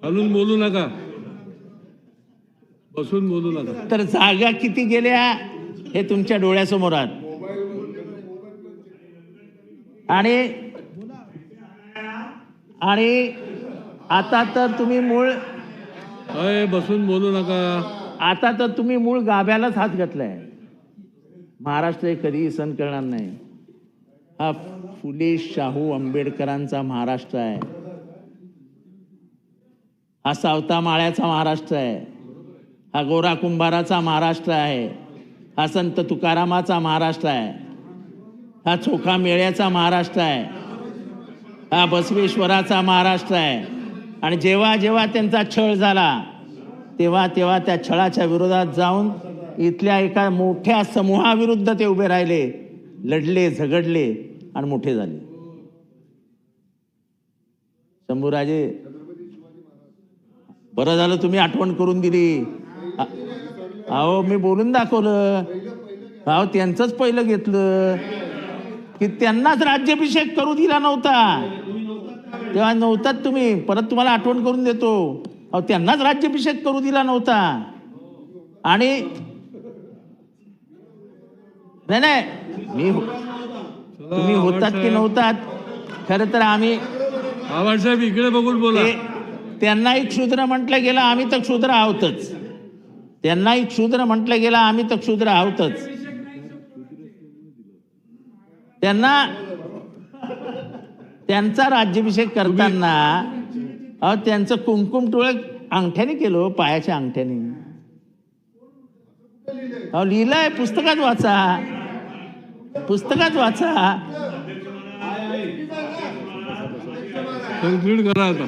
हलून बोलू नका, बसून बोलू नका. तर जागा किती गेल्या हे तुमच्या डोळ्यासमोर आहे. आणि आणि आता तर तुम्ही मूळ अय बसून बोलू नका. आता तर तुम्ही मूळ गाभ्यालाच हात घातलाय. महाराष्ट्र हे कधीही सण करणार नाही. हा फुले शाहू आंबेडकरांचा महाराष्ट्र आहे. हा सावता माळ्याचा महाराष्ट्र आहे. हा गोरा कुंभाराचा महाराष्ट्र आहे. हा संत तुकारामाचा महाराष्ट्र आहे. हा चोखा मेळ्याचा महाराष्ट्र आहे. हा बसवेश्वराचा महाराष्ट्र आहे. आणि जेव्हा जेव्हा त्यांचा छळ झाला तेव्हा तेव्हा त्या छळाच्या विरोधात जाऊन इथल्या एका मोठ्या समूहाविरुद्ध ते उभे राहिले, लढले, झगडले आणि मोठे झाले. शंभूराजे, बरं झालं तुम्ही आठवण करून दिली. अहो मी बोलून दाखवलं. अहो त्यांचंच पहिलं घेतलं की त्यांनाच राज्याभिषेक करू दिला नव्हता. तेव्हा नव्हतात तुम्ही. परत तुम्हाला आठवण करून देतो. अहो त्यांनाच राज्याभिषेक करू दिला नव्हता. आणि नाही मी तुम्ही होतात की नव्हतात, खरं तर आम्ही आवाजसाहेब इकडे बघून बोला. त्यांनाही क्षुद्र म्हटलं गेलं, आम्ही तर क्षुद्र आहोतच. त्यांनाही क्षुद्र म्हटलं गेलं, आम्ही तर क्षुद्र आहोतच. त्यांना त्यांचा राज्याभिषेक करताना अहो त्यांचं कुंकुम टोळक अंगठ्याने केलं, पायाच्या अंगठ्याने. अहो लिहिलंय, पुस्तकात वाचा, पुस्तकात वाचा. कन्क्लूड करा आता.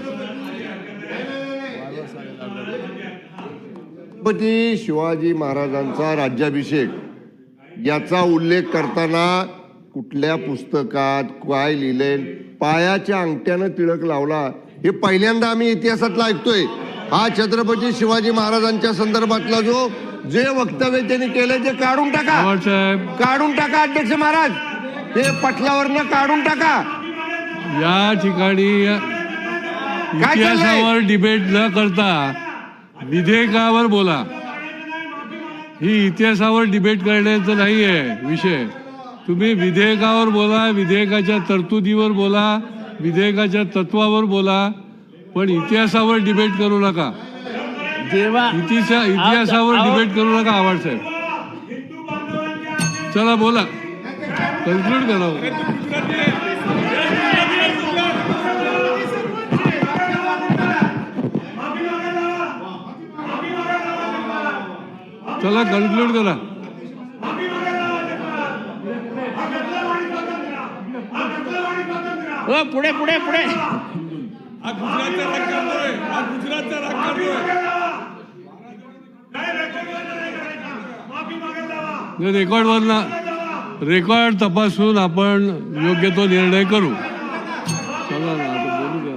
छत्रपती शिवाजी महाराजांचा राज्याभिषेक याचा उल्लेख करताना कुठल्या पुस्तकात काय लिहिलंय, पायाच्या अंगठ्यानं टिळक लावला, हे पहिल्यांदा आम्ही इतिहासातला ऐकतोय. हा छत्रपती शिवाजी महाराजांच्या संदर्भातला जे वक्तव्य त्यांनी केलं ते काढून टाका, काढून टाका अध्यक्ष महाराज. ते पटलावरनं काढून टाका. या ठिकाणी इतिहासावर डिबेट न करता विधेयकावर बोला. ही इतिहासावर डिबेट करण्याचं नाही आहे विषय. तुम्ही विधेयकावर बोला, विधेयकाच्या तरतुदीवर बोला, विधेयकाच्या तत्वावर बोला, पण इतिहासावर डिबेट करू नका. जेव्हा इतिहासावर डिबेट करू नका. आवाज साहेब चला बोला, कन्क्लूड करा. चला कन्क्लूड करा. पुढे पुढे पुढे. रेकॉर्ड तपासून आपण योग्य तो निर्णय करू. चला ना आता बोलू द्या.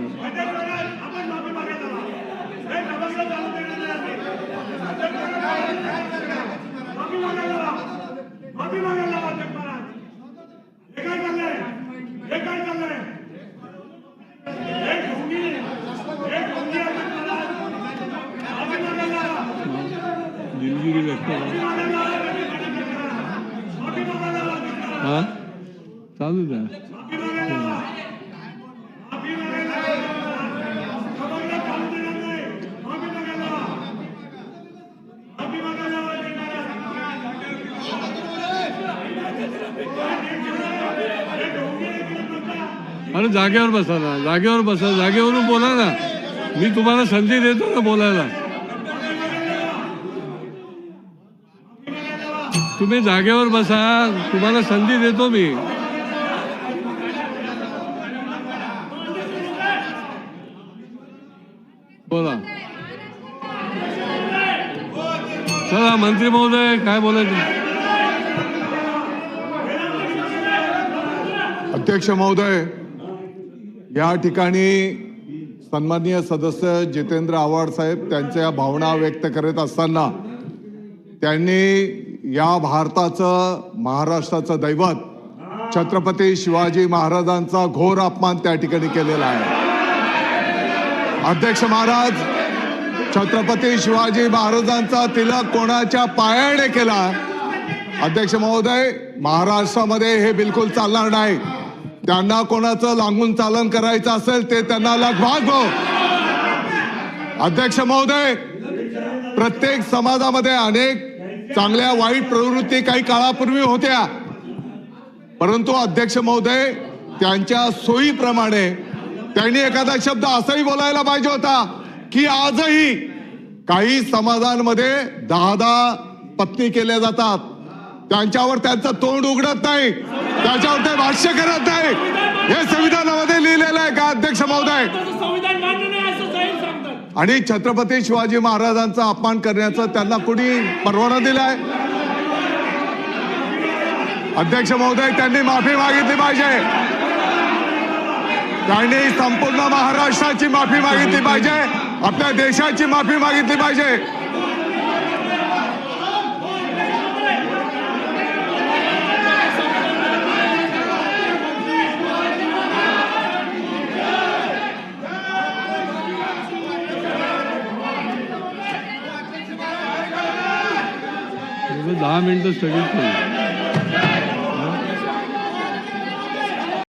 हा चालू द्या. अरे जागेवर बसा ना, जागेवर बसा, जागेवरून बोला ना. मी तुम्हाला संधी देतो ना बोलायला. तुम्ही जागेवर बसा, तुम्हाला संधी देतो मी. बोला. चला मंत्री महोदय काय बोलायचं. अध्यक्ष महोदय, या ठिकाणी सन्माननीय सदस्य जितेंद्र आव्हाड साहेब त्यांच्या भावना व्यक्त करत असताना त्यांनी या भारताचं, महाराष्ट्राचं दैवत छत्रपती शिवाजी महाराजांचा घोर अपमान त्या ठिकाणी केलेला आहे. अध्यक्ष महाराज, छत्रपती शिवाजी महाराजांचा तिलक कोणाच्या पायाने केला? अध्यक्ष महोदय, महाराष्ट्रामध्ये हे बिलकुल चालणार नाही. त्यांना कोणाचं लागून चालन करायचं असेल ते त्यांना भाग हो. अध्यक्ष महोदय, प्रत्येक समाजामध्ये अनेक चांगल्या वाईट प्रवृत्ती काही काळापूर्वी होत्या, परंतु अध्यक्ष महोदय, त्यांच्या सोयीप्रमाणे त्यांनी एखादा शब्द असाही बोलायला पाहिजे होता की आजही काही समाजांमध्ये 10 पत्नी केल्या जातात, त्यांच्यावर त्यांचं तोंड उघडत नाही, त्याच्यावर ते भाष्य करत नाही. हे संविधानामध्ये लिहिलेलं आहे का अध्यक्ष महोदय? आणि छत्रपती शिवाजी महाराजांचा अपमान करण्याचा त्यांना कोणी परवाना दिलाय? अध्यक्ष महोदय, त्यांनी माफी मागितली पाहिजे. त्यांनी संपूर्ण महाराष्ट्राची माफी मागितली पाहिजे, आपल्या देशाची माफी मागितली पाहिजे. तुम्ही 10 मिनिटं स्थगित करू.